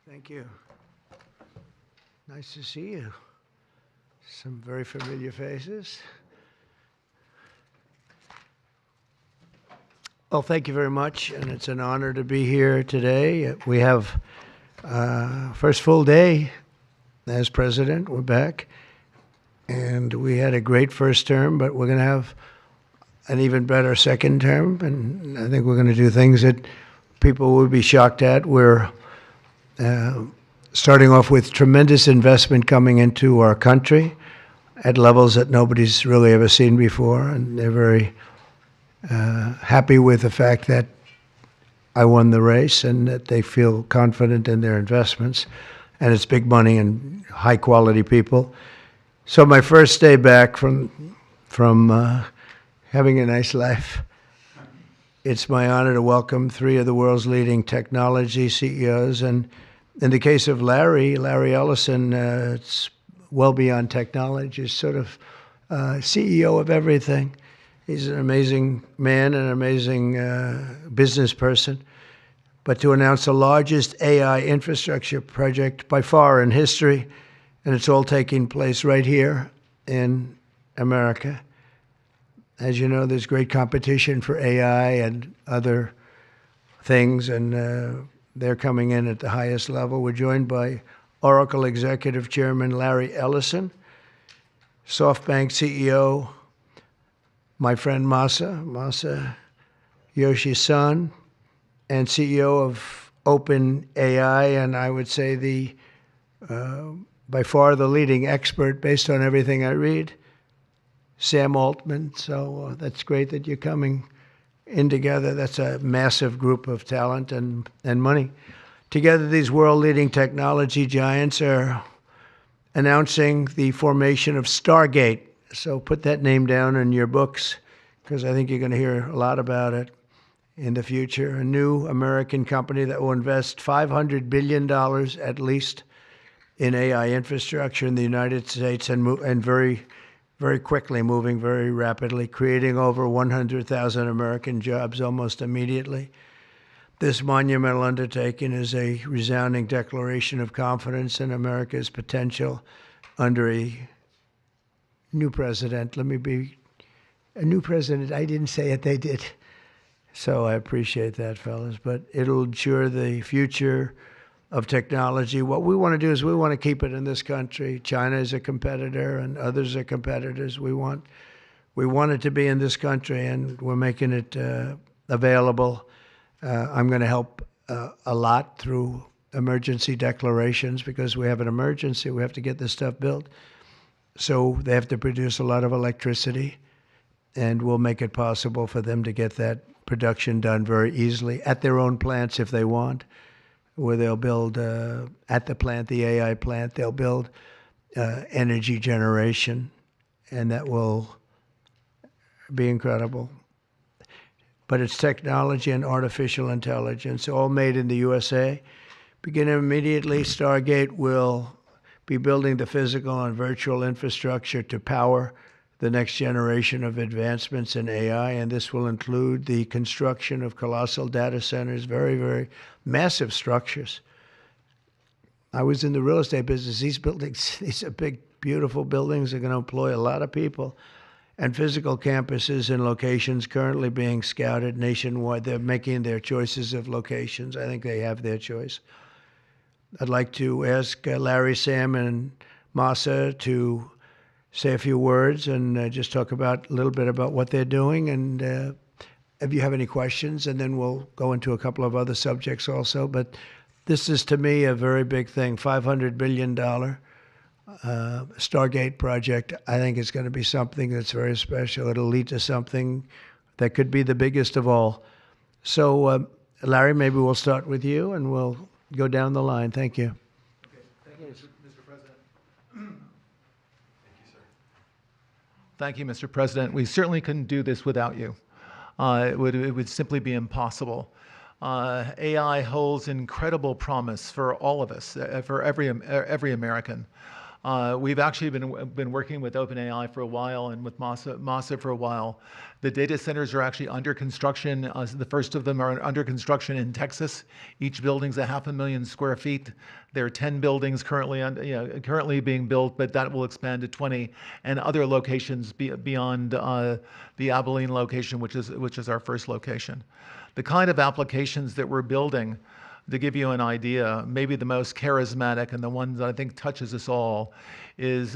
Thank you. Nice to see you. Some very familiar faces. Well, thank you very much, and it's an honor to be here today. We have first full day as president. We're back, and we had a great first term, but we're going to have an even better second term, and I think we're going to do things that people will be shocked at. We're starting off with tremendous investment coming into our country at levels that nobody's really ever seen before, and they're very happy with the fact that I won the race and that they feel confident in their investments, and it's big money and high quality people. So my first day back from having a nice life, it's my honor to welcome three of the world's leading technology CEOs. And in the case of Larry Ellison, it's well beyond technology. He's sort of CEO of everything. He's an amazing man, an amazing business person. But to announce the largest AI infrastructure project by far in history, and it's all taking place right here in America. As you know, there's great competition for AI and other things, and they're coming in at the highest level. We're joined by Oracle Executive Chairman Larry Ellison, SoftBank CEO, my friend Masa Yoshi-san, and CEO of OpenAI, and I would say the by far the leading expert based on everything I read, Sam Altman. So that's great that you're coming in together. That's a massive group of talent and money. Together, these world-leading technology giants are announcing the formation of Stargate. So put that name down in your books, because I think you're going to hear a lot about it in the future. A new American company that will invest $500 billion at least in AI infrastructure in the United States, and very, very quickly, moving very rapidly, creating over 100,000 American jobs almost immediately. This monumental undertaking is a resounding declaration of confidence in America's potential under a new president. Let me be a new president. I didn't say it, they did. So I appreciate that, fellas. But it'll ensure the future of technology. What we want to do is we want to keep it in this country. China is a competitor and others are competitors. We want it to be in this country, and we're making it available. I'm going to help a lot through emergency declarations, because we have an emergency. We have to get this stuff built. So they have to produce a lot of electricity, and we'll make it possible for them to get that production done very easily at their own plants if they want, where they'll build at the plant, the AI plant, they'll build energy generation, and that will be incredible. But it's technology and artificial intelligence, all made in the USA. Beginning immediately, Stargate will be building the physical and virtual infrastructure to power the next generation of advancements in AI, and this will include the construction of colossal data centers, very, very massive structures. I was in the real estate business. These buildings, these are big, beautiful buildings. Are going to employ a lot of people. And physical campuses in locations currently being scouted nationwide. They're making their choices of locations. I think they have their choice. I'd like to ask Larry, Sam, and Masa to say a few words and just talk about a little bit about what they're doing, and if you have any questions, and then we'll go into a couple of other subjects also. But this is, to me, a very big thing. $500 billion Stargate project. I think it's going to be something that's very special. It'll lead to something that could be the biggest of all. So, Larry, maybe we'll start with you, and we'll go down the line. Thank you. Okay. Thank you, Mr. President. Thank you, sir. Thank you, Mr. President. We certainly couldn't do this without you. It would simply be impossible. AI holds incredible promise for all of us, for every American. We've actually been working with OpenAI for a while and with Masa for a while. The data centers are actually under construction. The first of them are under construction in Texas. Each building's 500,000 square feet. There are 10 buildings currently being built, but that will expand to 20 and other locations beyond the Abilene location, which is our first location. The kind of applications that we're building, to give you an idea, maybe the most charismatic and the one that I think touches us all is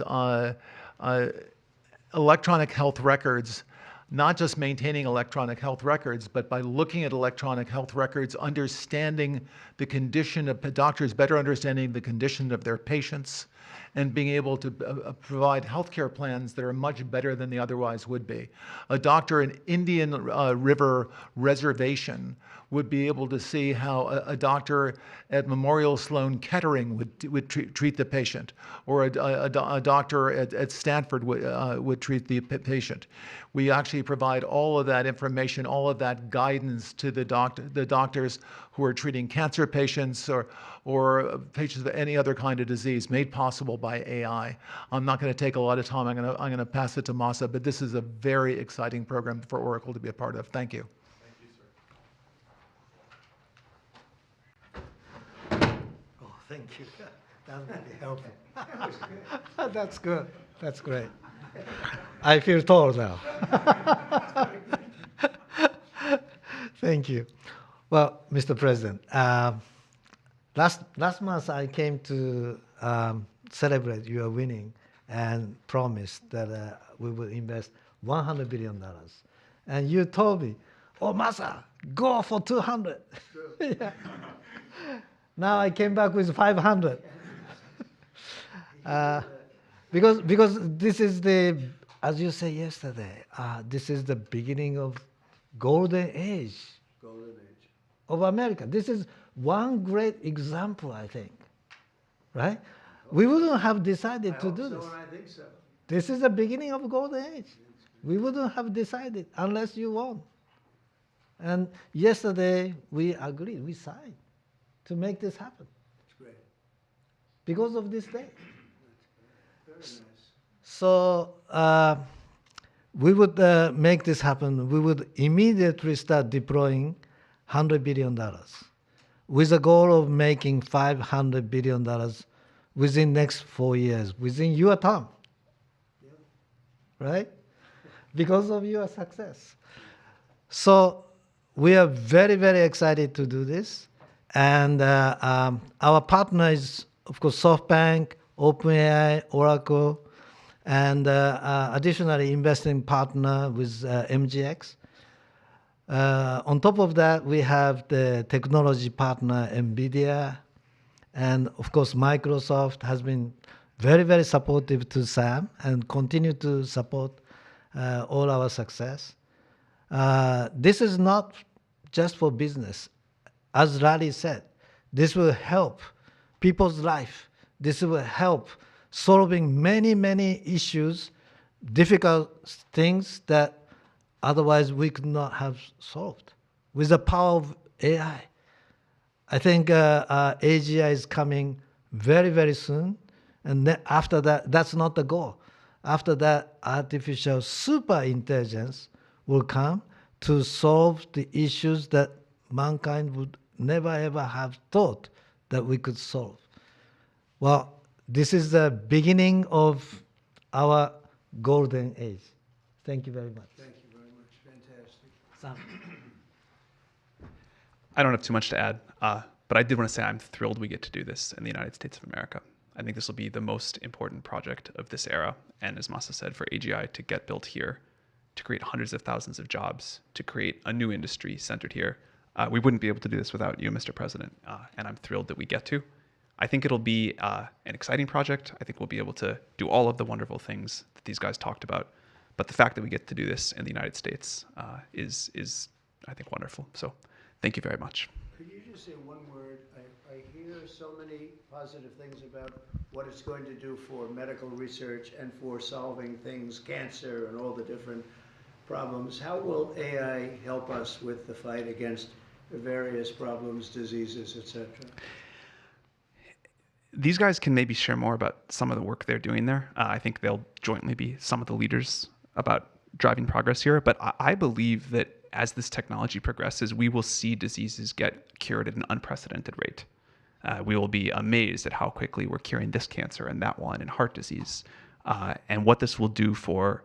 electronic health records. Not just maintaining electronic health records, but by looking at electronic health records, understanding the condition of doctors, better understanding the condition of their patients, and being able to provide healthcare plans that are much better than they otherwise would be. A doctor in Indian River Reservation would be able to see how a doctor at Memorial Sloan Kettering would treat the patient, or a doctor at Stanford would treat the patient. We actually provide all of that information, all of that guidance to the doctors who are treating cancer patients or patients with any other kind of disease, made possible by AI. I'm not going to take a lot of time. I'm going to pass it to Masa, but this is a very exciting program for Oracle to be a part of. Thank you. Oh, thank you. That would be helpful. That's good. That's great. I feel tall now. Thank you. Well, Mr. President, last month I came to celebrate your winning and promised that we will invest $100 billion. And you told me, oh, Masa, go for 200. Yeah. Now I came back with 500. Because this is as you said yesterday, this is the beginning of golden age of America. This is one great example, I think, right? We wouldn't have decided to do this. I think so. This is the beginning of golden age. We wouldn't have decided unless you won. And yesterday we agreed, we signed to make this happen. That's great. Because of this day. Very nice. So we would make this happen. We would immediately start deploying $100 billion with a goal of making $500 billion within next 4 years, within your term. Yeah. Right? Because of your success. So we are very, very excited to do this. And our partner is, of course, SoftBank, OpenAI, Oracle, and additionally investing partner with MGX. On top of that, we have the technology partner NVIDIA, and of course Microsoft has been very, very supportive to SAM and continue to support all our success. This is not just for business. As Larry said, this will help people's life. This will help solving many, many issues, difficult things that otherwise we could not have solved with the power of AI. I think AGI is coming very, very soon. And then after that, that's not the goal. After that, artificial super intelligence will come to solve the issues that mankind would never ever have thought that we could solve. Well, this is the beginning of our golden age. Thank you very much. Thank you very much. Fantastic. Sam. I don't have too much to add, but I did want to say I'm thrilled we get to do this in the United States of America. I think this will be the most important project of this era. And as Masa said, for AGI to get built here, to create hundreds of thousands of jobs, to create a new industry centered here, we wouldn't be able to do this without you, Mr. President. And I'm thrilled that we get to. I think it'll be an exciting project. I think we'll be able to do all of the wonderful things that these guys talked about. But the fact that we get to do this in the United States is, I think, wonderful. So thank you very much. Could you just say one word? I hear so many positive things about what it's going to do for medical research and for solving things, cancer and all the different problems. How will AI help us with the fight against the various problems, diseases, etc.? these guys can maybe share more about some of the work they're doing there. I think they'll jointly be some of the leaders about driving progress here. But I believe that as this technology progresses, we will see diseases get cured at an unprecedented rate. We will be amazed at how quickly we're curing this cancer and that one and heart disease, and what this will do for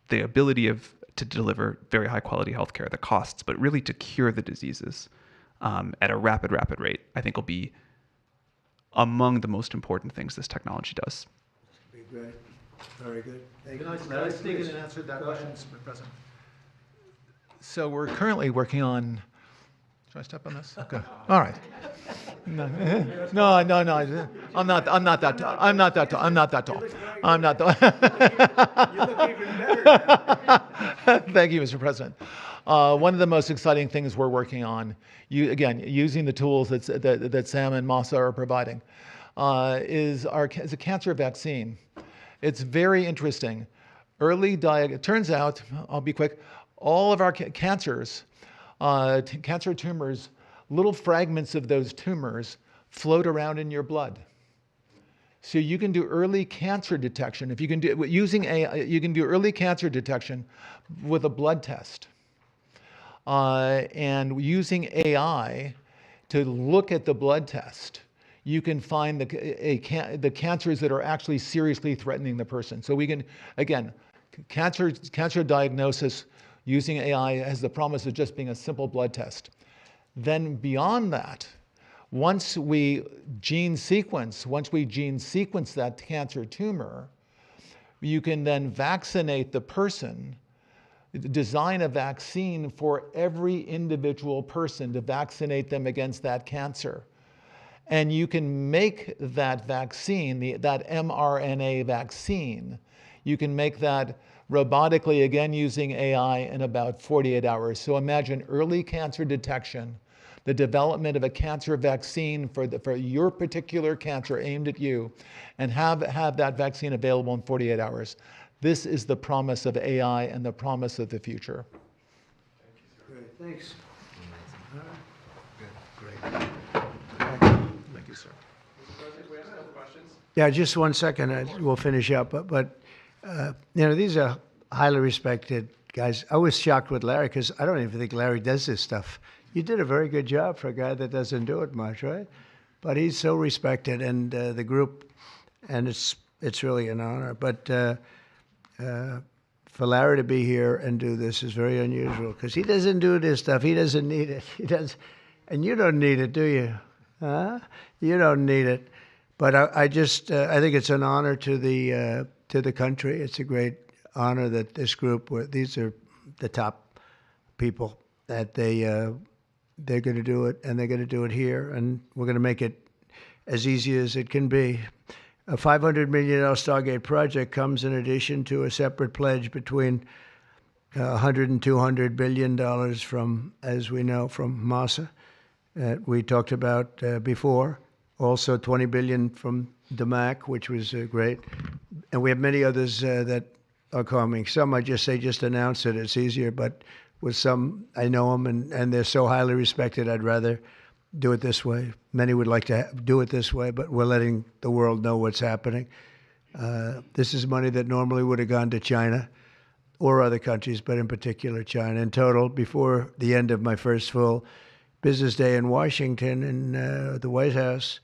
the ability to deliver very high quality healthcare, the costs, but really to cure the diseases at a rapid rate, I think will be among the most important things this technology does. Be great. Very good. Thank Can you. I speak in and answer that question, Mr. President? So we're currently working on. Should I step on this? Okay. All right. No. I'm not that tall. I'm not that tall. I'm not that tall. I'm not tall. You look even better. Thank you, Mr. President. One of the most exciting things we're working on, again, using the tools that Sam and Masa are providing, is a cancer vaccine. It's very interesting. It turns out, I'll be quick, all of our cancers, cancer tumors, little fragments of those tumors float around in your blood. So you can do early cancer detection. If you can do using AI, you can do early cancer detection with a blood test. And using AI to look at the blood test, you can find the cancers that are actually seriously threatening the person. So we can, again, cancer diagnosis using AI has the promise of just being a simple blood test. Then beyond that, once we gene sequence that cancer tumor, you can then vaccinate the person, design a vaccine for every individual person to vaccinate them against that cancer. And you can make that vaccine, that mRNA vaccine, you can make that robotically, again using AI, in about 48 hours. So imagine early cancer detection, the development of a cancer vaccine for your particular cancer aimed at you, and have that vaccine available in 48 hours. This is the promise of AI and the promise of the future. Great. Thanks. Thank you, sir. Yeah, just one second. We'll finish up. But these are highly respected guys. I was shocked with Larry because I don't even think Larry does this stuff. You did a very good job for a guy that doesn't do it much, right? But he's so respected, and the group, and it's really an honor. But for Larry to be here and do this is very unusual because he doesn't do this stuff. He doesn't need it. He does, and you don't need it, do you? Huh? You don't need it. But I think it's an honor to the country. It's a great honor that this group, these are the top people, that they're going to do it, and they're going to do it here, and we're going to make it as easy as it can be. A $500 million Stargate project comes in addition to a separate pledge between $100 and $200 billion from, as we know, from Masa, we talked about before. Also $20 billion from DMAC, which was great. And we have many others that are coming. Some I just announce it. It's easier, but with some, I know them, and they're so highly respected, I'd rather do it this way. Many would like to do it this way, but we're letting the world know what's happening. This is money that normally would have gone to China or other countries, but in particular China. In total, before the end of my first full business day in Washington in the White House,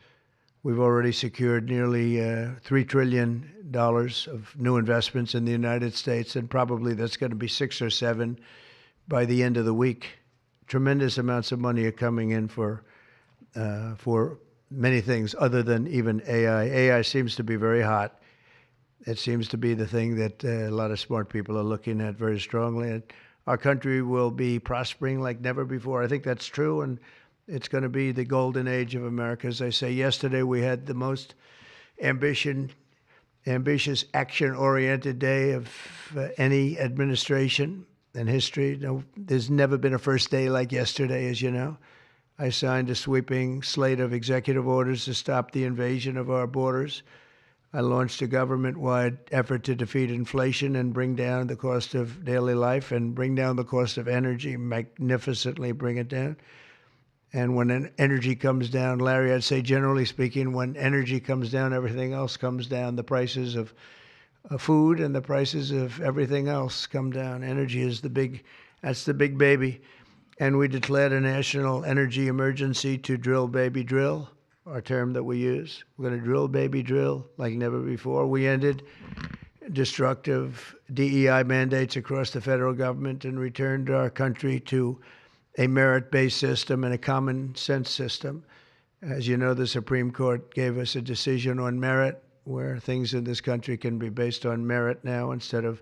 we've already secured nearly $3 trillion of new investments in the United States, and probably that's going to be 6 or 7 by the end of the week. Tremendous amounts of money are coming in for many things other than even AI. AI seems to be very hot. It seems to be the thing that a lot of smart people are looking at very strongly. And our country will be prospering like never before. I think that's true, and it's going to be the golden age of America. As I say, yesterday we had the most ambitious, action-oriented day of any administration in history. No, there's never been a first day like yesterday, as you know. I signed a sweeping slate of executive orders to stop the invasion of our borders. I launched a government-wide effort to defeat inflation and bring down the cost of daily life and bring down the cost of energy, magnificently bring it down. And when energy comes down, Larry, I'd say generally speaking, when energy comes down, everything else comes down. The prices of food and the prices of everything else come down. Energy is that's the big baby. And we declared a national energy emergency to drill, baby, drill, our term that we use. We're going to drill, baby, drill like never before. We ended destructive DEI mandates across the federal government and returned our country to a merit-based system and a common sense system. As you know, the Supreme Court gave us a decision on merit, where things in this country can be based on merit now instead of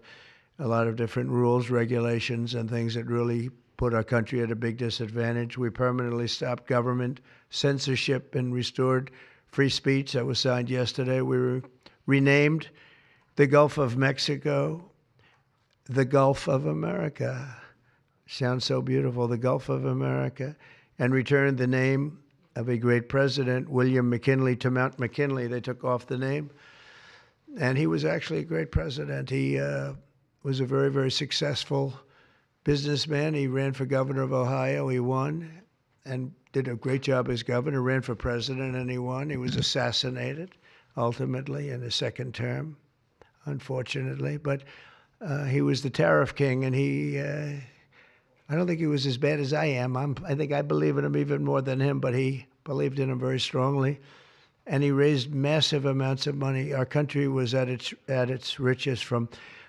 a lot of different rules, regulations, and things that really put our country at a big disadvantage. We permanently stopped government censorship and restored free speech. That was signed yesterday. We renamed the Gulf of Mexico the Gulf of America. Sounds so beautiful, the Gulf of America, and returned the name of a great president, William McKinley, to Mount McKinley. They took off the name, and he was actually a great president. He was a very, very successful businessman. He ran for governor of Ohio. He won and did a great job as governor, ran for president, and he won. He was assassinated, ultimately, in his second term, unfortunately. But he was the tariff king, and I don't think he was as bad as I am. I think I believe in him even more than him, but he believed in him very strongly. And he raised massive amounts of money. Our country was at its richest from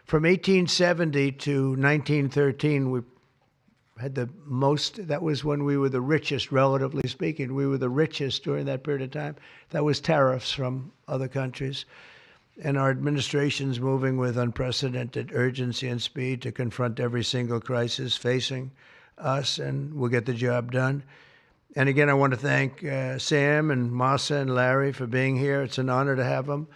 1870 to 1913. We had the most. That was when we were the richest, relatively speaking. We were the richest during that period of time. That was tariffs from other countries. And our administration's moving with unprecedented urgency and speed to confront every single crisis facing us, and we'll get the job done. And again, I want to thank Sam and Masa and Larry for being here. It's an honor to have them.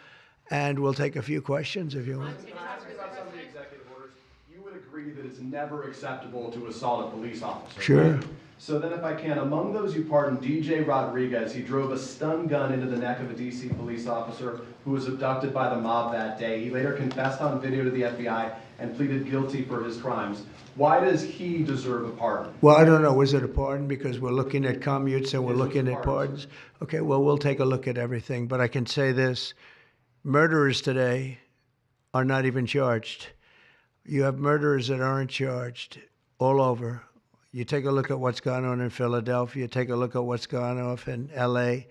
And we'll take a few questions if you want. About some of the executive orders, you would agree that it's never acceptable to assault a police officer. Sure. Right? So then if I can, among those you pardoned, DJ Rodriguez, he drove a stun gun into the neck of a DC police officer who was abducted by the mob that day. He later confessed on video to the FBI and pleaded guilty for his crimes. Why does he deserve a pardon? Well, I don't know. Was it a pardon? Because we're looking at commutes and we're looking at pardons. Okay, well, we'll take a look at everything. But I can say this. Murderers today are not even charged. You have murderers that aren't charged all over. You take a look at what's gone on in Philadelphia, take a look at what's gone on in LA,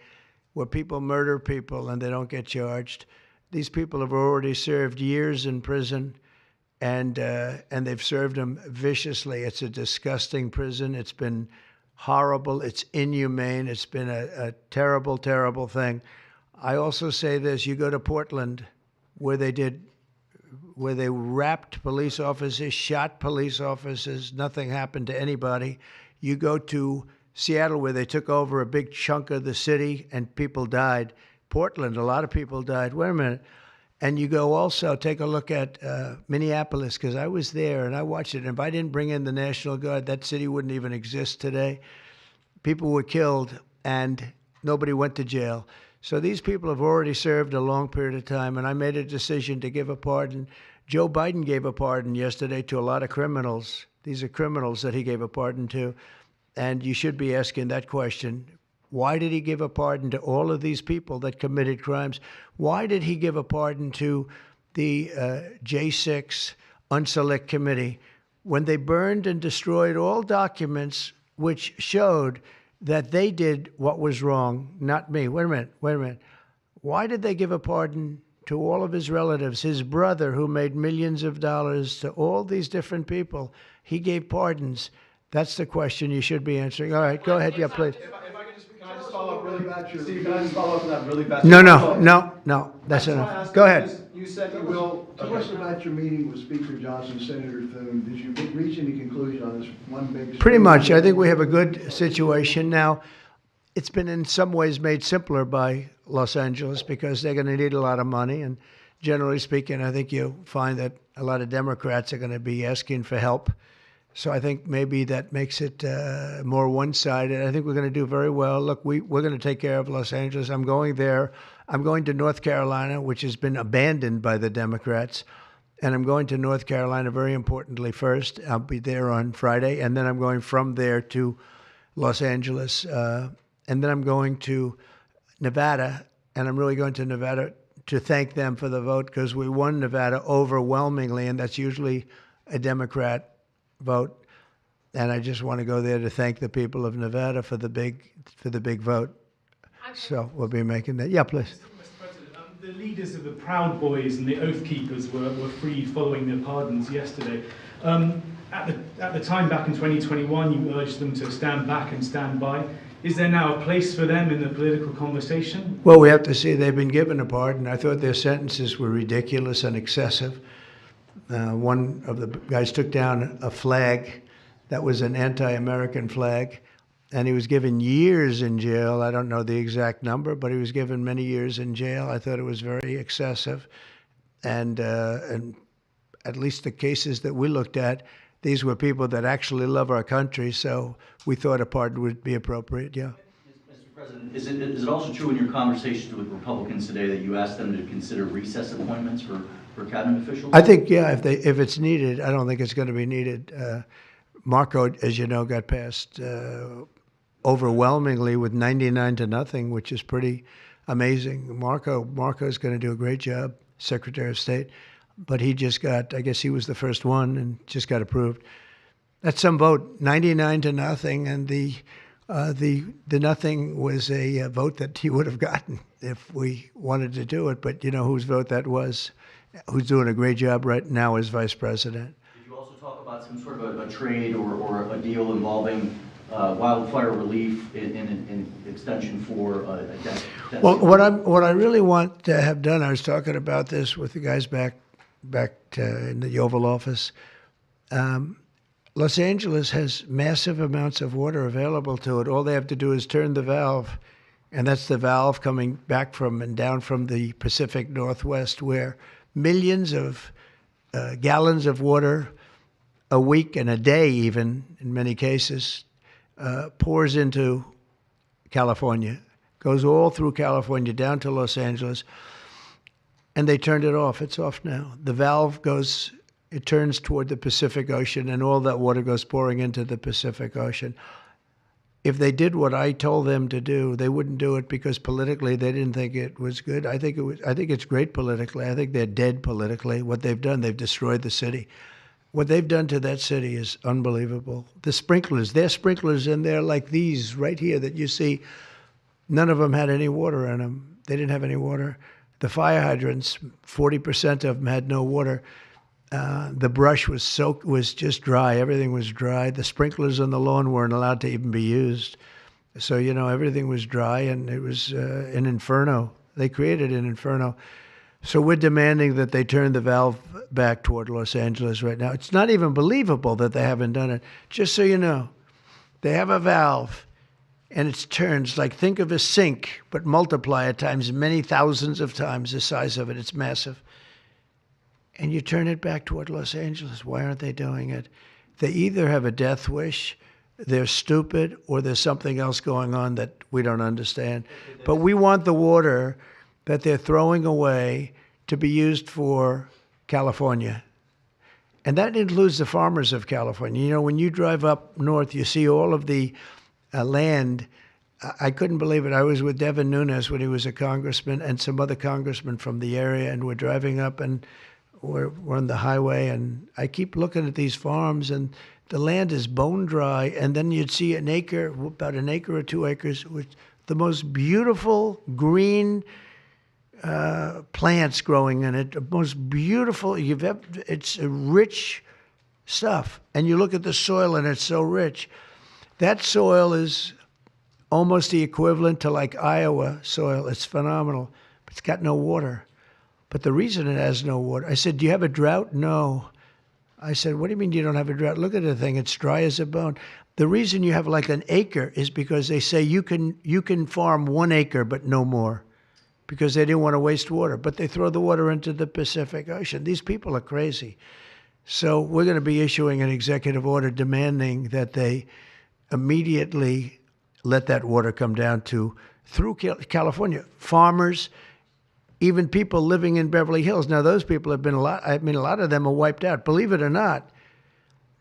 where people murder people and they don't get charged. These people have already served years in prison, and they've served them viciously. It's a disgusting prison. It's been horrible. It's inhumane. It's been a terrible, terrible thing. I also say this, you go to Portland, where they wrapped police officers, shot police officers, nothing happened to anybody. You go to Seattle, where they took over a big chunk of the city and people died. Portland, a lot of people died. Wait a minute. And you go also, take a look at Minneapolis, because I was there and I watched it. And if I didn't bring in the National Guard, that city wouldn't even exist today. People were killed and nobody went to jail. So these people have already served a long period of time, and I made a decision to give a pardon. Joe Biden gave a pardon yesterday to a lot of criminals. These are criminals that he gave a pardon to. And you should be asking that question. Why did he give a pardon to all of these people that committed crimes? Why did he give a pardon to the J6 Unselect Committee when they burned and destroyed all documents which showed that they did what was wrong, not me? Wait a minute. Why did they give a pardon to all of his relatives? His brother, who made millions of dollars, to all these different people, he gave pardons. That's the question you should be answering. All right, go ahead. Yeah, please. If I can I just follow up really fast? Steve, can I just follow up on that really fast? No. That's enough. Go ahead. You said you will. Tell us about your meeting with Speaker Johnson, Senator Thune. Did you reach any conclusion on this one big? Pretty much. I think we have a good situation now. It's been in some ways made simpler by Los Angeles because they're going to need a lot of money. And generally speaking, I think you'll find that a lot of Democrats are going to be asking for help. So I think maybe that makes it more one-sided. I think we're going to do very well. Look, we're going to take care of Los Angeles. I'm going there. I'm going to North Carolina, which has been abandoned by the Democrats. And I'm going to North Carolina, very importantly, first. I'll be there on Friday. And then I'm going from there to Los Angeles, and then I'm going to Nevada, and I'm really going to Nevada to thank them for the vote because we won Nevada overwhelmingly, and that's usually a Democrat vote. And I just want to go there to thank the people of Nevada for the big vote. So we'll be making that. Yeah, please. Mr. President, the leaders of the Proud Boys and the Oath Keepers were freed following their pardons yesterday. At the time back in 2021, you urged them to stand back and stand by. Is there now a place for them in the political conversation? Well, we have to see they've been given a pardon. I thought their sentences were ridiculous and excessive. One of the guys took down a flag that was an anti-American flag, and he was given years in jail. I don't know the exact number, but he was given many years in jail. I thought it was very excessive. And at least the cases that we looked at, these were people that actually love our country, so we thought a pardon would be appropriate, yeah. Mr. President, is it also true in your conversations with Republicans today that you asked them to consider recess appointments for cabinet officials? I think, yeah, if it's needed. I don't think it's going to be needed. Marco, as you know, got passed overwhelmingly with 99-0, which is pretty amazing. Marco's going to do a great job, Secretary of State. But he just got, I guess he was the first one and just got approved. That's some vote, 99-0, and the nothing was a vote that he would have gotten if we wanted to do it. But you know whose vote that was, who's doing a great job right now as vice president. Did you also talk about some sort of a trade or a deal involving wildfire relief in extension for a debt? Well, what I really want to have done, I was talking about this with the guys back in the Oval Office. Los Angeles has massive amounts of water available to it. All they have to do is turn the valve, and that's the valve coming back from and down from the Pacific Northwest, where millions of gallons of water a week and a day, even in many cases, pours into California, goes all through California down to Los Angeles. And they turned it off. It's off now. The valve goes, it turns toward the Pacific Ocean, and all that water goes pouring into the Pacific Ocean. If they did what I told them to do, they wouldn't do it because politically they didn't think it was good. I think it's great politically. I think they're dead politically. What they've done, they've destroyed the city. What they've done to that city is unbelievable. The sprinklers, their sprinklers in there like these right here that you see, none of them had any water in them. They didn't have any water. The fire hydrants, 40% of them had no water. The brush was just dry. Everything was dry. The sprinklers on the lawn weren't allowed to even be used. So, you know, everything was dry, and it was an inferno. They created an inferno. So we're demanding that they turn the valve back toward Los Angeles right now. It's not even believable that they haven't done it. Just so you know, they have a valve, and it turns like, think of a sink, but multiply it times many thousands of times the size of it. It's massive. And you turn it back toward Los Angeles. Why aren't they doing it? They either have a death wish, they're stupid, or there's something else going on that we don't understand. But we want the water that they're throwing away to be used for California. And that includes the farmers of California. You know, when you drive up north, you see all of the land. I couldn't believe it. I was with Devin Nunes when he was a congressman and some other congressmen from the area, and we're driving up and we're on the highway, and I keep looking at these farms, and the land is bone dry, and then you'd see an acre, about an acre or 2 acres, with the most beautiful green plants growing in it, the most beautiful you've ever. It's rich stuff, and you look at the soil, and it's so rich. That soil is almost the equivalent to like Iowa soil. It's phenomenal, but it's got no water. But the reason it has no water, I said, do you have a drought? No. I said, what do you mean you don't have a drought? Look at the thing. It's dry as a bone. The reason you have like an acre is because they say you can farm 1 acre, but no more, because they didn't want to waste water. But they throw the water into the Pacific Ocean. These people are crazy. So we're going to be issuing an executive order demanding that they immediately let that water come down through California. Farmers, even people living in Beverly Hills. Now, those people have been a lot of them are wiped out. Believe it or not,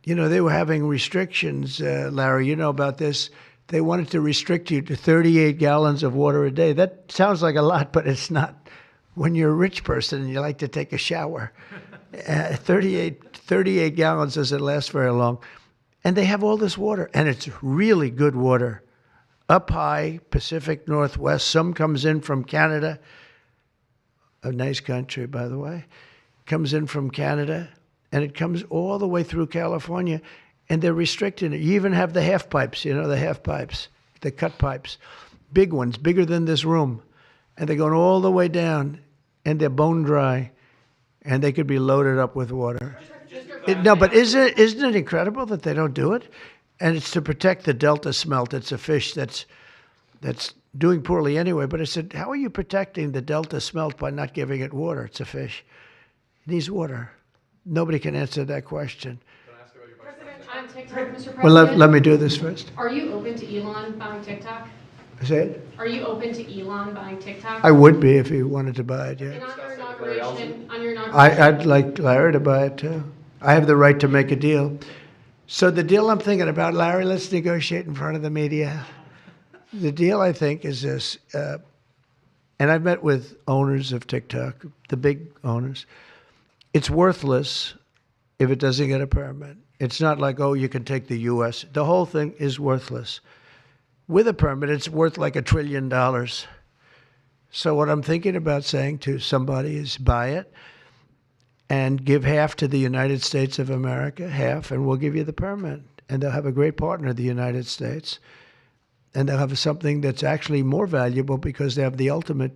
you know, they were having restrictions, Larry, you know about this. they wanted to restrict you to 38 gallons of water a day. That sounds like a lot, but it's not. When you're a rich person and you like to take a shower, 38 gallons doesn't last very long. And they have all this water, and it's really good water. Up high, Pacific Northwest. Some comes in from Canada, a nice country, by the way. Comes in from Canada, and it comes all the way through California, and they're restricting it. You even have the half pipes, the half pipes, the cut pipes, big ones, bigger than this room. And they're going all the way down, and they're bone dry, and they could be loaded up with water. No, but isn't it incredible that they don't do it? And it's to protect the Delta smelt. It's a fish that's doing poorly anyway. But I said, how are you protecting the Delta smelt by not giving it water? It's a fish. It needs water. Nobody can answer that question. On TikTok, Mr. President, Well, let me do this first. are you open to Elon buying TikTok? Say it? Are you open to Elon buying TikTok? I would be if he wanted to buy it, And yeah. on your inauguration, I'd like Larry to buy it too. I have the right to make a deal. So the deal I'm thinking about, Larry, let's negotiate in front of the media. The deal, I think, is this, and I've met with owners of TikTok, the big owners. It's worthless if it doesn't get a permit. It's not like, oh, you can take the U.S. The whole thing is worthless. With a permit, it's worth like $1 trillion. So what I'm thinking about saying to somebody is buy it and give half to the United States of America, half, and we'll give you the permit. And they'll have a great partner, the United States. And they'll have something that's actually more valuable because they have the ultimate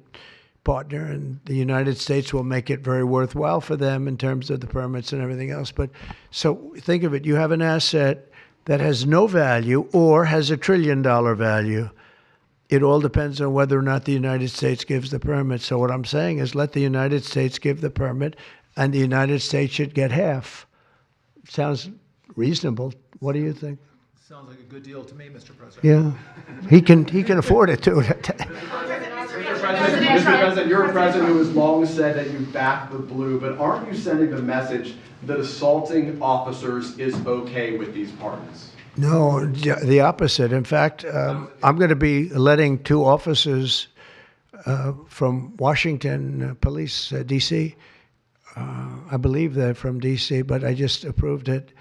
partner, and the United States will make it very worthwhile for them in terms of the permits and everything else. But so think of it, you have an asset that has no value or has $1 trillion value. It all depends on whether or not the United States gives the permit. So what I'm saying is let the United States give the permit, and the United States should get half. Sounds reasonable. What do you think? Sounds like a good deal to me, Mr. President. Yeah, he can afford it too. Mr. President, you're a president who has long said that you back the blue, but aren't you sending the message that assaulting officers is okay with these pardons? No, the opposite. In fact, I'm going to be letting 2 officers from Washington Police, D.C. I believe they're from D.C., but I just approved it.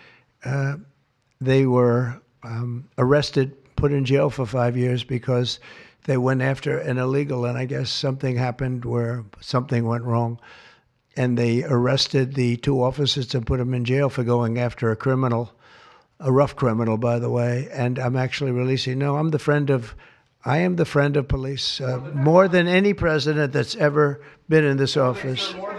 They were arrested, put in jail for 5 years because they went after an illegal, and I guess something happened where something went wrong. And they arrested the 2 officers and put them in jail for going after a criminal, a rough criminal, by the way. And I'm actually releasing. No, I am the friend of police, more than any president that's ever been in this office. More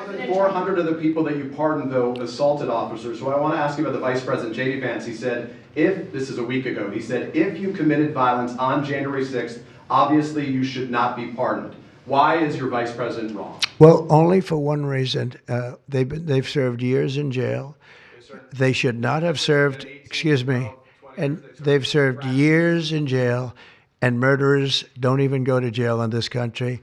than 400 of the people that you pardoned, though, assaulted officers. So I want to ask you about the Vice President, J.D. Vance. He said, this is a week ago, he said, if you committed violence on January 6th, obviously you should not be pardoned. Why is your Vice President wrong? Well, only for one reason. They've served years in jail. They should not have served, excuse me, and they've served years in jail, and murderers don't even go to jail in this country.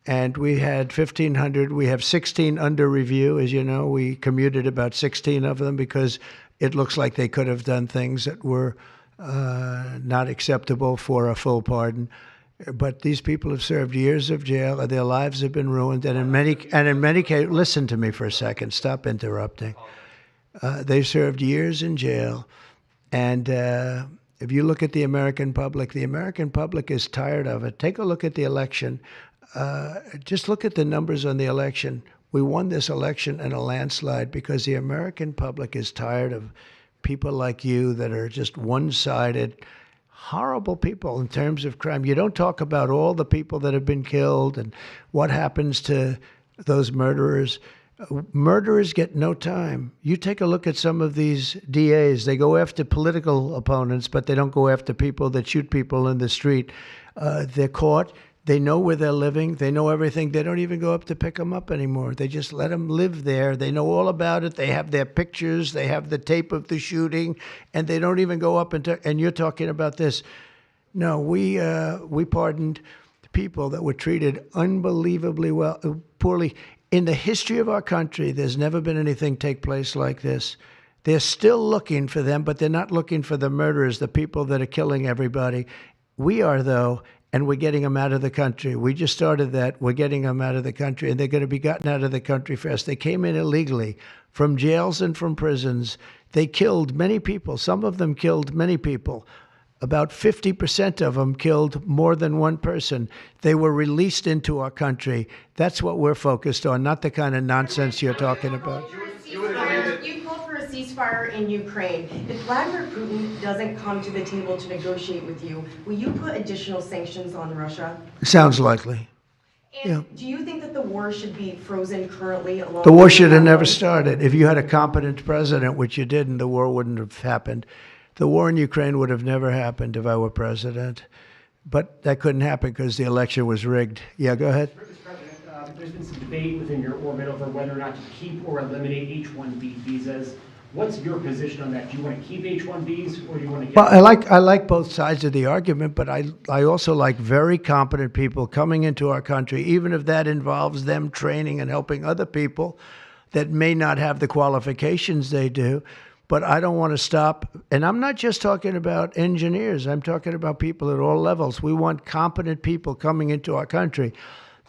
And we had 1,500. We have 16 under review. As you know, we commuted about 16 of them because it looks like they could have done things that were not acceptable for a full pardon. But these people have served years of jail, and their lives have been ruined. And in many cases, listen to me for a second. Stop interrupting. They served years in jail, and if you look at the American public is tired of it. Take a look at the election. Just look at the numbers on the election. We won this election in a landslide because the American public is tired of people like you that are just one-sided, horrible people in terms of crime. You don't talk about all the people that have been killed and what happens to those murderers. Murderers get no time. You take a look at some of these DAs. They go after political opponents, but they don't go after people that shoot people in the street. They're caught. They know where they're living. They know everything. They don't even go up to pick them up anymore. They just let them live there. They know all about it. They have their pictures. They have the tape of the shooting, and they don't even go up and you're talking about this. No, we pardoned people that were treated unbelievably poorly. In the history of our country, there's never been anything take place like this. They're still looking for them, but they're not looking for the murderers, the people that are killing everybody. We are, though, and we're getting them out of the country. We just started that. We're getting them out of the country, and they're going to be gotten out of the country fast. They came in illegally from jails and from prisons. They killed many people. Some of them killed many people. About 50% of them killed more than one person. They were released into our country. That's what we're focused on, not the kind of nonsense you're talking about. You called for a ceasefire in Ukraine. If Vladimir Putin doesn't come to the table to negotiate with you, will you put additional sanctions on Russia? Sounds likely. And do you think that the war should be frozen currently? The war should have never started. If you had a competent president, which you didn't, the war wouldn't have happened. The war in Ukraine would have never happened if I were president. But that couldn't happen because the election was rigged. Yeah, go ahead. Mr. President, there's been some debate within your orbit over whether or not to keep or eliminate H-1B visas. What's your position on that? Do you want to keep H-1Bs or do you want to get... Well, I like both sides of the argument, but I also like very competent people coming into our country, even if that involves them training and helping other people that may not have the qualifications they do. But I don't want to stop. And I'm not just talking about engineers. I'm talking about people at all levels. We want competent people coming into our country.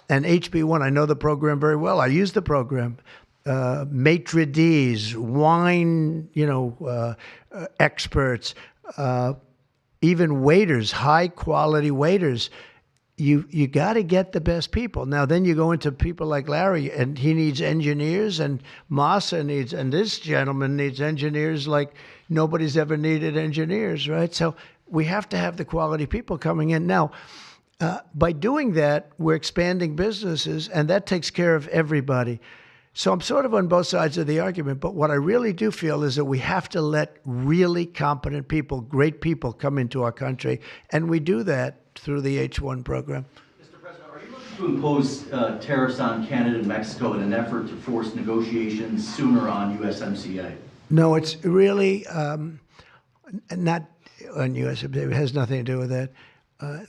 And HB1, I know the program very well. I use the program. Maitre d's, wine, experts, even waiters, high quality waiters. You got to get the best people. Now, then you go into people like Larry, and he needs engineers, and Massa needs, and this gentleman needs engineers like nobody's ever needed engineers, right? So we have to have the quality people coming in. Now, by doing that, we're expanding businesses, and that takes care of everybody. So I'm sort of on both sides of the argument, but what I really do feel is that we have to let really competent people, great people come into our country, and we do that through the H-1 program. Mr. President, are you looking to impose tariffs on Canada and Mexico in an effort to force negotiations sooner on USMCA? No, it's really not on USMCA. It has nothing to do with that.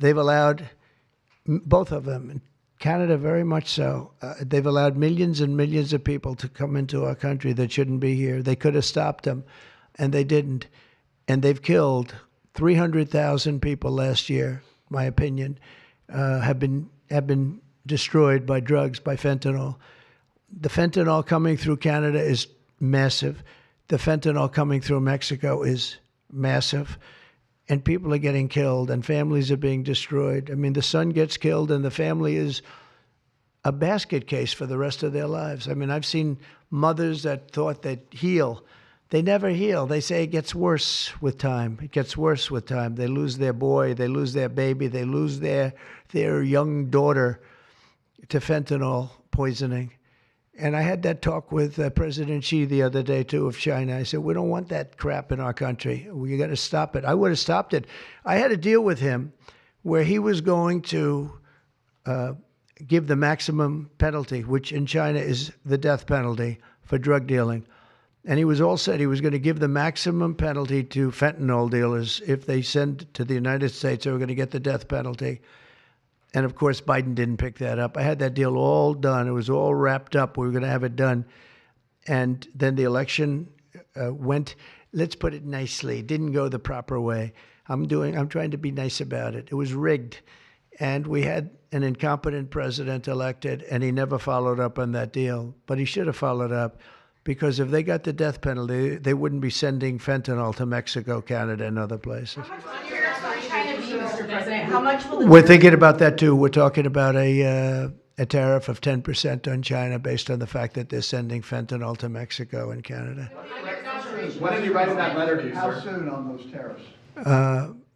They've allowed, both of them, Canada very much so, they've allowed millions and millions of people to come into our country that shouldn't be here. They could have stopped them, and they didn't. And they've killed 300,000 people last year, my opinion, have been destroyed by drugs, by fentanyl. The fentanyl coming through Canada is massive. The fentanyl coming through Mexico is massive. And people are getting killed, and families are being destroyed. I mean, the son gets killed, and the family is a basket case for the rest of their lives. I mean, I've seen mothers that thought they'd heal. They never heal. They say it gets worse with time. It gets worse with time. They lose their boy. They lose their baby. They lose their young daughter to fentanyl poisoning. And I had that talk with President Xi the other day, too, of China. I said, we don't want that crap in our country. We got to stop it. I would have stopped it. I had a deal with him where he was going to give the maximum penalty, which in China is the death penalty for drug dealing. And he was all set. He was going to give the maximum penalty to fentanyl dealers. If they send to the United States, they were going to get the death penalty. And, of course, Biden didn't pick that up. I had that deal all done. It was all wrapped up. We were going to have it done. And then the election went, let's put it nicely, didn't go the proper way. I'm trying to be nice about it. It was rigged. And we had an incompetent president elected, and he never followed up on that deal. But he should have followed up, because if they got the death penalty, they wouldn't be sending fentanyl to Mexico, Canada, and other places. How much will tariffs on China be, Mr. President? How much will the... We're thinking about that, too. We're talking about a tariff of 10% on China based on the fact that they're sending fentanyl to Mexico and Canada. When are you writing that letter to you, How sir? soon on those tariffs?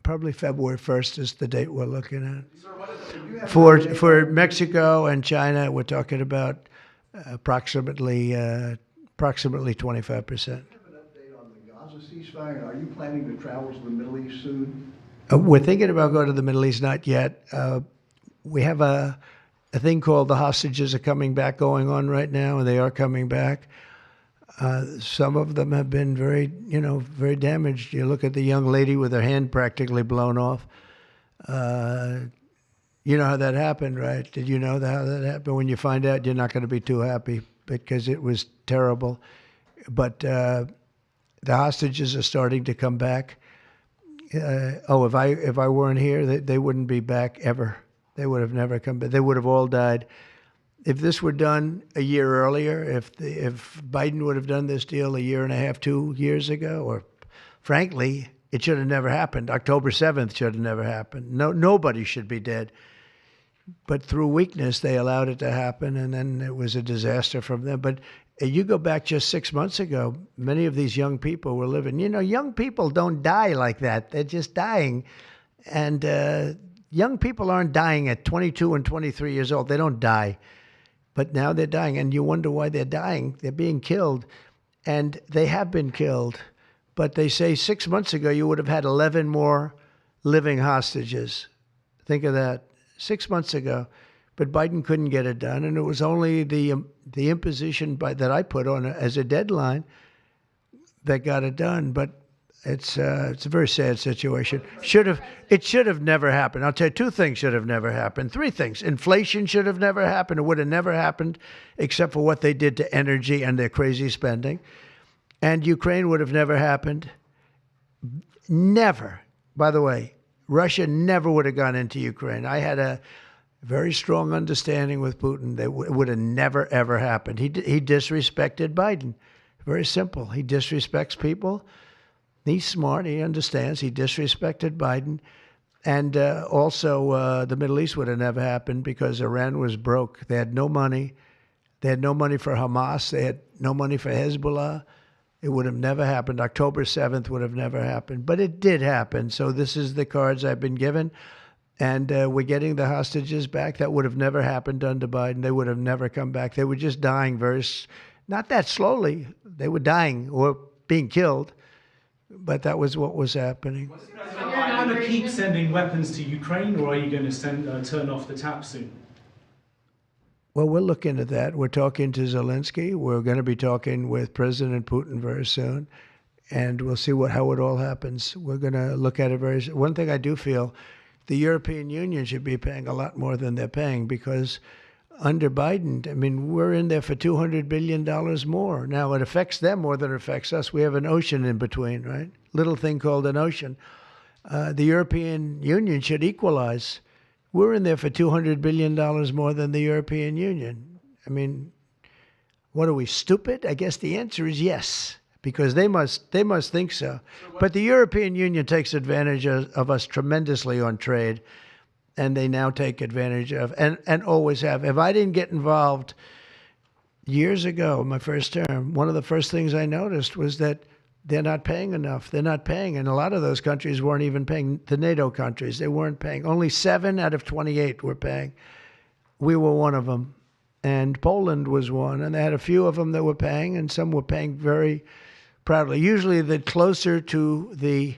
Probably February 1st is the date we're looking at. Sir, what is it? For Mexico and China, we're talking about approximately 25%. An update on the Gaza ceasefire, and are you planning to travel to the Middle East soon? We're thinking about going to the Middle East, not yet. We have a thing called the hostages are coming back going on right now, and they are coming back. Some of them have been very damaged. You look at the young lady with her hand practically blown off. You know how that happened, right? Did you know how that happened? When you find out, you're not going to be too happy because it was terrible. But The hostages are starting to come back. If I weren't here, they wouldn't be back ever. They would have never come back. They would have all died. If this were done a year earlier, if Biden would have done this deal a year and a half, 2 years ago, or frankly, it should have never happened. October 7th should have never happened. Nobody should be dead. But through weakness, they allowed it to happen, and then it was a disaster from them. But you go back just 6 months ago, many of these young people were living. Young people don't die like that. They're just dying. And young people aren't dying at 22 and 23 years old. They don't die. But now they're dying, and you wonder why they're dying. They're being killed, and they have been killed. But they say 6 months ago you would have had 11 more living hostages. Think of that. 6 months ago. But Biden couldn't get it done, and it was only the imposition that I put on as a deadline that got it done. But it's a very sad situation. It should have never happened. I'll tell you, 2 things should have never happened. 3 things. Inflation should have never happened. It would have never happened except for what they did to energy and their crazy spending. And Ukraine would have never happened. Never. By the way, Russia never would have gone into Ukraine. I had a very strong understanding with Putin that it would have never, ever happened. He disrespected Biden. Very simple. He disrespects people. He's smart. He understands. He disrespected Biden. And also, the Middle East would have never happened because Iran was broke. They had no money. They had no money for Hamas. They had no money for Hezbollah. It would have never happened. October 7th would have never happened. But it did happen. So this is the cards I've been given. And we're getting the hostages back. That would have never happened under Biden. They would have never come back. They were just dying not that slowly. They were dying or being killed. But that was what was happening. Are you going to keep sending weapons to Ukraine, or are you going to turn off the tap soon? Well, we're looking at that. We're talking to Zelensky. We're going to be talking with President Putin very soon. And we'll see how it all happens. We're going to look at it very soon. One thing I do feel, the European Union should be paying a lot more than they're paying because under Biden, I mean, we're in there for $200 billion more. Now, it affects them more than it affects us. We have an ocean in between, right? Little thing called an ocean. The European Union should equalize. We're in there for $200 billion more than the European Union. I mean, what are we, stupid? I guess the answer is yes, because they must think so. But the European Union takes advantage of us tremendously on trade, and they now take advantage of, and always have. If I didn't get involved years ago, my first term, one of the first things I noticed was that they're not paying enough. They're not paying. And a lot of those countries weren't even paying. The NATO countries, they weren't paying. Only 7 out of 28 were paying. We were one of them. And Poland was one. And they had a few of them that were paying, and some were paying very proudly. Usually the closer to the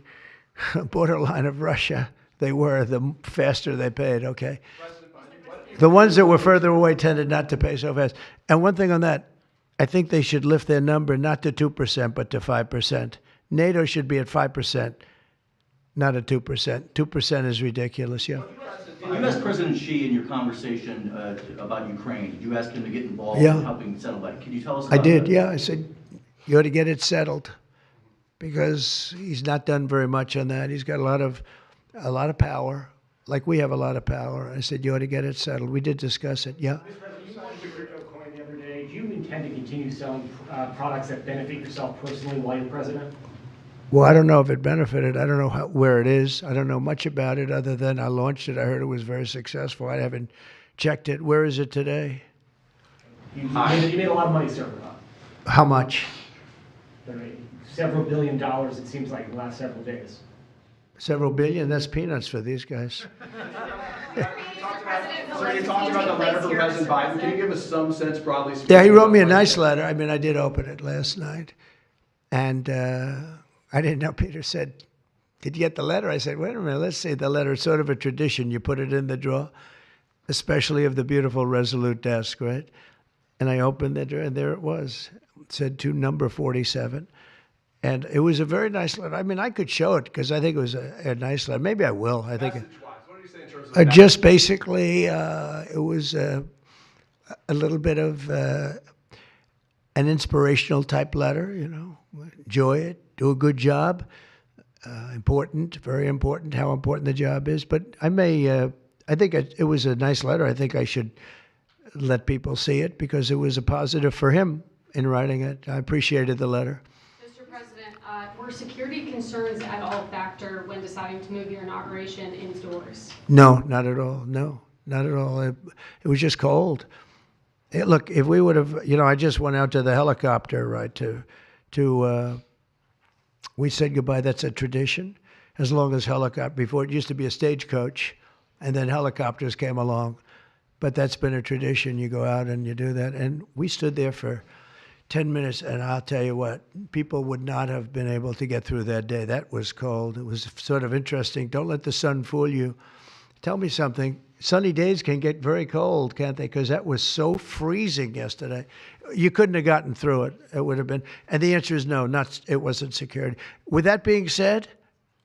borderline of Russia they were, the faster they paid, okay? The ones that were further away tended not to pay so fast. And one thing on that, I think they should lift their number not to 2%, but to 5%. NATO should be at 5%, not at 2%. 2% is ridiculous, yeah. Did you ask President Xi in your conversation about Ukraine, did you ask him to get involved Yeah. in helping settle that? Can you tell us about I did, that? yeah. I said, you ought to get it settled because he's not done very much on that. He's got a lot of power, like we have a lot of power. I said, you ought to get it settled. We did discuss it, yeah. You launched a crypto coin the other day. Do you intend to continue selling products that benefit yourself personally while you're president? Well, I don't know if it benefited. I don't know where it is. I don't know much about it other than I launched it. I heard it was very successful. I haven't checked it. Where is it today? You made a lot of money, sir. How much? Several $1 billion, it seems like, in the last several days. Several billion? That's peanuts for these guys. Sir, you talked about the letter from President Biden. Can you give us some sense, broadly speaking? Yeah, he wrote me a nice letter. I mean, I did open it last night. And I didn't know. Peter said, did you get the letter? I said, wait a minute, let's see the letter. It's sort of a tradition. You put it in the drawer, especially of the beautiful Resolute desk, right? And I opened the drawer, and there it was. It said to number 47. And it was a very nice letter. I mean, I could show it because I think it was a nice letter. Maybe I will. I think What do you say in terms of just basically it was a little bit of an inspirational type letter, enjoy it, do a good job. Important, very important, how important the job is. But I think it was a nice letter. I think I should let people see it because it was a positive for him in writing it. I appreciated the letter. Mr. President, were security concerns at all a factor when deciding to move your inauguration indoors? No, not at all. No, not at all. It was just cold. Look, if we would have, I just went out to the helicopter, right, we said goodbye. That's a tradition. As long as before it used to be a stagecoach, and then helicopters came along. But that's been a tradition. You go out and you do that. And we stood there for 10 minutes, and I'll tell you what, people would not have been able to get through that day. That was cold. It was sort of interesting. Don't let the sun fool you. Tell me something. Sunny days can get very cold, can't they? Because that was so freezing yesterday. You couldn't have gotten through it. It would have been. And the answer is no, it wasn't security. With that being said,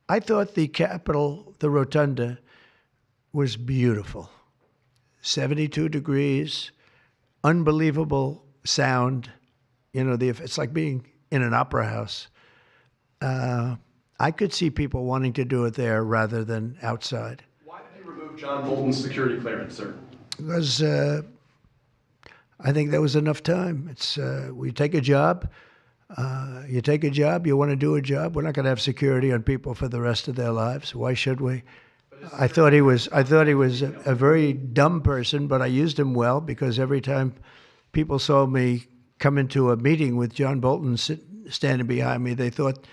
I thought the Capitol, the rotunda, was beautiful. 72 degrees, unbelievable sound. It's like being in an opera house. I could see people wanting to do it there rather than outside. Why did you remove John Bolton's security clearance, sir? Because I think there was enough time. We take a job. You take a job. You want to do a job. We're not going to have security on people for the rest of their lives. Why should we? I thought he was a very dumb person, but I used him well because every time people saw me come into a meeting with John Bolton standing behind me, they thought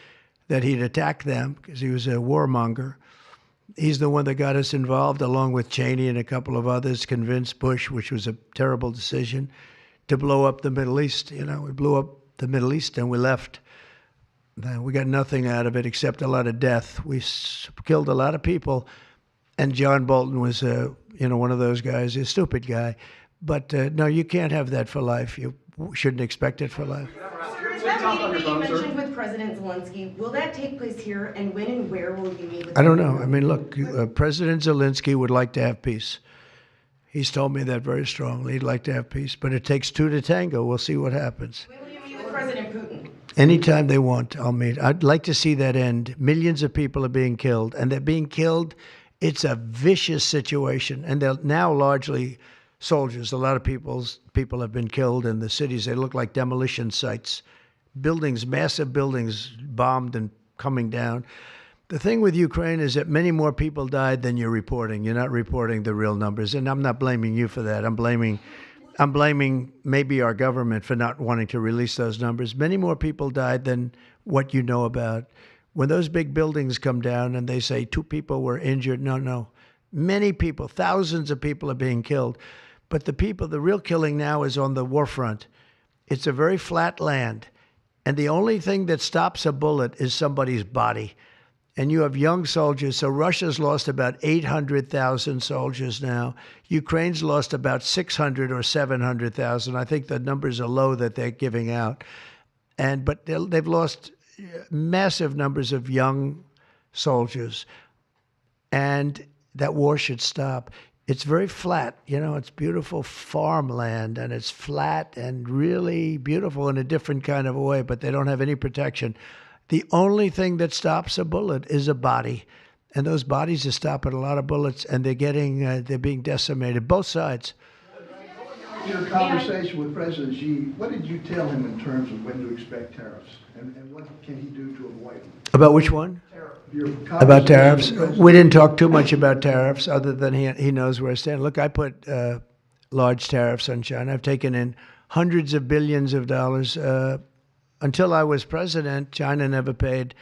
that he'd attack them because he was a warmonger. He's the one that got us involved, along with Cheney and a couple of others, convinced Bush, which was a terrible decision, to blow up the Middle East. We blew up the Middle East and we left. We got nothing out of it except a lot of death. We killed a lot of people. And John Bolton was, one of those guys, a stupid guy. But no, you can't have that for life. You shouldn't expect it for life. Sir, is that meeting that you mentioned with President Zelensky, will that take place here? And when and where will you meet with I don't know. I mean, look, President Zelensky would like to have peace. He's told me that very strongly. He'd like to have peace. But it takes two to tango. We'll see what happens. When will you meet with President Putin? Anytime they want, I'll meet. I'd like to see that end. Millions of people are being killed. And they're being killed. It's a vicious situation, and they're now largely soldiers. A lot of people have been killed in the cities. They look like demolition sites. Buildings, massive buildings bombed and coming down. The thing with Ukraine is that many more people died than you're reporting. You're not reporting the real numbers, and I'm not blaming you for that. I'm blaming maybe our government for not wanting to release those numbers. Many more people died than what you know about. When those big buildings come down and they say 2 people were injured, no. Many people, thousands of people are being killed. But the real killing now is on the war front. It's a very flat land. And the only thing that stops a bullet is somebody's body. And you have young soldiers. So Russia's lost about 800,000 soldiers now. Ukraine's lost about 600 or 700,000. I think the numbers are low that they're giving out. But they've lost massive numbers of young soldiers, and that war should stop. It's very flat, it's beautiful farmland, and it's flat and really beautiful in a different kind of a way, but they don't have any protection. The only thing that stops a bullet is a body, and those bodies are stopping a lot of bullets, and they're being decimated, both sides. In your conversation with President Xi, what did you tell him in terms of when to expect tariffs? And what can he do to avoid them? About which one? About tariffs? We didn't talk too much about tariffs other than he knows where I stand. Look, I put large tariffs on China. I've taken in hundreds of billions of dollars. Until I was president, China never paid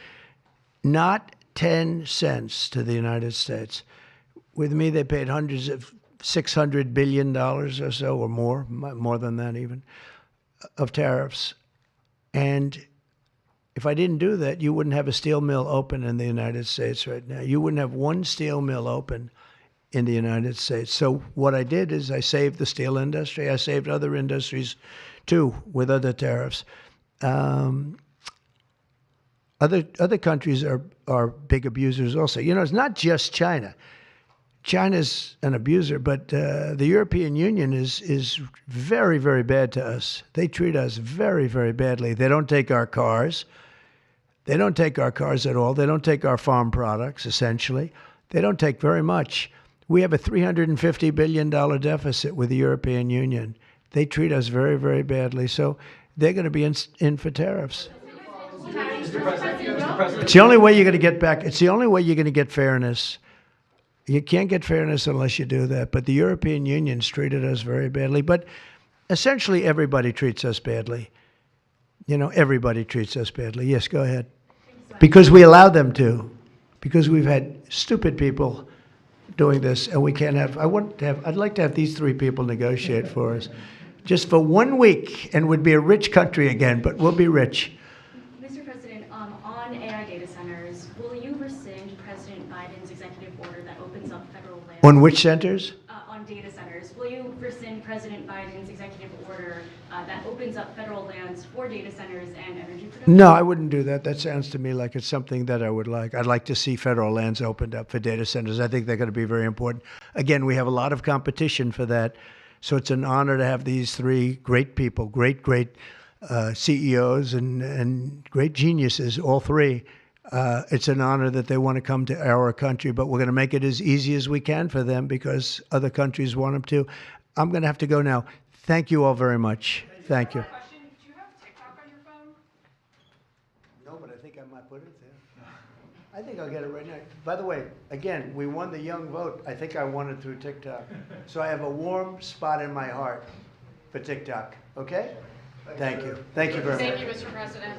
not 10 cents to the United States. With me, they paid $600 billion or so, or more than that even, of tariffs. And if I didn't do that, you wouldn't have a steel mill open in the United States right now. You wouldn't have one steel mill open in the United States. So what I did is I saved the steel industry. I saved other industries too with other tariffs. Other countries are big abusers also. It's not just China. China's an abuser, but the European Union is very, very bad to us. They treat us very, very badly. They don't take our cars. They don't take our cars at all. They don't take our farm products, essentially. They don't take very much. We have a $350 billion deficit with the European Union. They treat us very, very badly. So they're going to be in for tariffs. It's the only way you're going to get back. It's the only way you're going to get fairness. You can't get fairness unless you do that. But the European Union's treated us very badly. But essentially, everybody treats us badly. You know, everybody treats us badly. Yes, go ahead. Because we allow them to. Because we've had stupid people doing this, and we can't have. I'd like to have these three people negotiate for us, just for 1 week, and we'd be a rich country again. But we'll be rich. Mr. President, on AI data centers, will you rescind President Biden's executive order that opens up federal land? On which centers? On data centers. Will you rescind President Biden's executive order that opens up federal lands for data centers and energy production? No, I wouldn't do that. That sounds to me like it's something that I would like. I'd like to see federal lands opened up for data centers. I think they're going to be very important. Again, we have a lot of competition for that. So it's an honor to have these three great people, great CEOs and great geniuses, all three. It's an honor that they want to come to our country, but we're going to make it as easy as we can for them because other countries want them to. I'm going to have to go now. Thank you all very much. Thank you. Do you have TikTok on your phone? No, but I think I might put it there. I think I'll get it right now. By the way, again, we won the young vote. I think I won it through TikTok. So I have a warm spot in my heart for TikTok. Okay? Thank you. Thank you very much. Thank you, Mr. President.